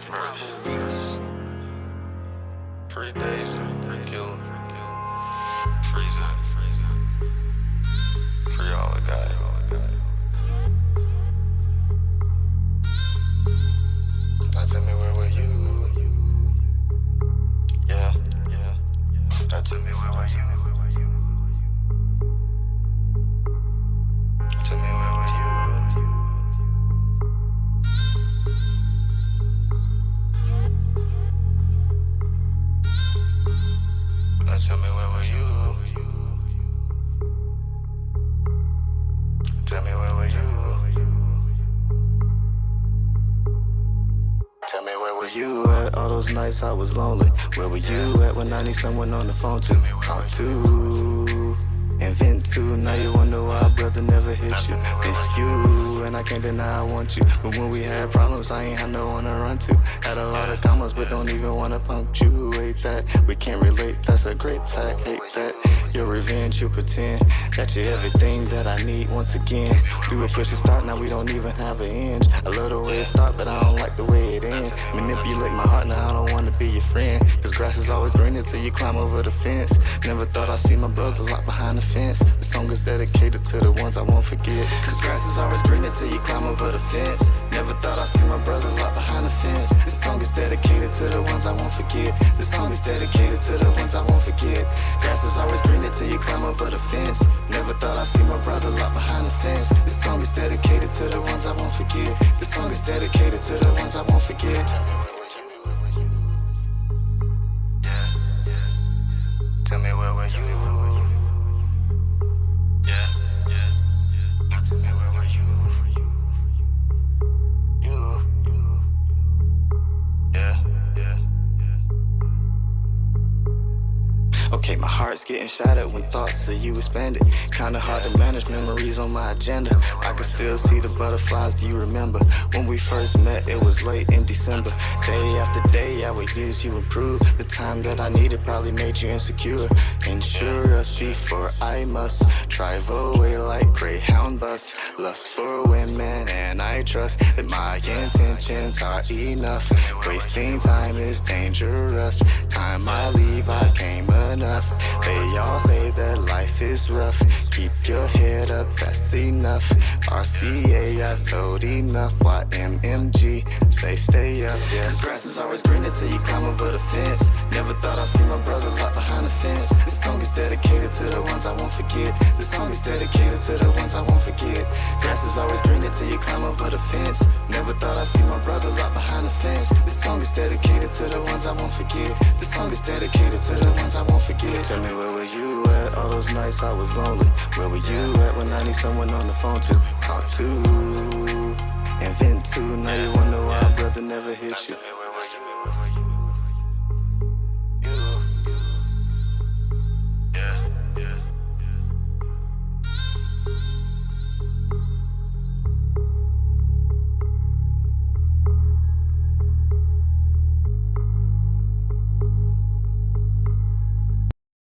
first beats. Free days, free killing. Freezer. Free all the guys. Now tell me where were you? Yeah. Now tell me where were you? Tell me where were you? Now tell me where were you? Tell me where were you? Tell me where were you at all those nights I was lonely? Where were you at when I need someone on the phone to talk to and vent to? Now you wonder why brother never hit you. It's you, and I can't deny I want you. But when we had problems, I ain't had no one to run to. Had a lot of commas, but don't even wanna punctuate that. We can't relate, that's a great fact. Hate that. Your revenge, you pretend that you're everything that I need once again. We were push to start, now we don't even have an end. I love the way it start, but I don't like the way it ends. Manipulate my heart, now I don't wanna be your friend. Cause grass is always green until you climb over the fence. Never thought I'd see my brother locked behind the fence. The song is dedicated to the ones I won't forget. Cause grass is always green until you climb over the fence. Never thought I'd see my brothers locked behind the fence. This song is dedicated to the ones I won't forget. This song is dedicated to the ones I won't forget. Grass is always green until you climb over the fence. Never thought I'd see my brothers locked behind the fence. This song is dedicated to the ones I won't forget. This song is dedicated to the ones I won't forget. Tell me where were you? Yeah. Now tell me where were you? Okay, my heart's getting shattered when thoughts of you expanded. Kinda hard to manage memories on my agenda. I can still see the butterflies, do you remember? When we first met, it was late in December. Day after day, I would use you improve. The time that I needed probably made you insecure. Ensure us before I must drive away like Greyhound bus. Lust for women and I trust that my intentions are enough. Wasting time is dangerous. Time I leave, I came enough. They all say that life is rough. Keep your head up, that's enough. RCA, I've told enough. YMMG, say stay up, yeah. Cause grass is always green until you climb over the fence. Never thought I'd see my brothers locked behind the fence. This song is dedicated to the ones I won't forget. This song is dedicated to the ones I won't forget. Grass is always green until you climb over the fence. Never thought I'd see my brothers locked behind the fence. This song is dedicated to the ones I won't forget. This song is dedicated to the ones I won't forget. Tell me where were you at all those nights I was lonely? Where were you at when I need someone on the phone to talk to and vent to? Now you wonder why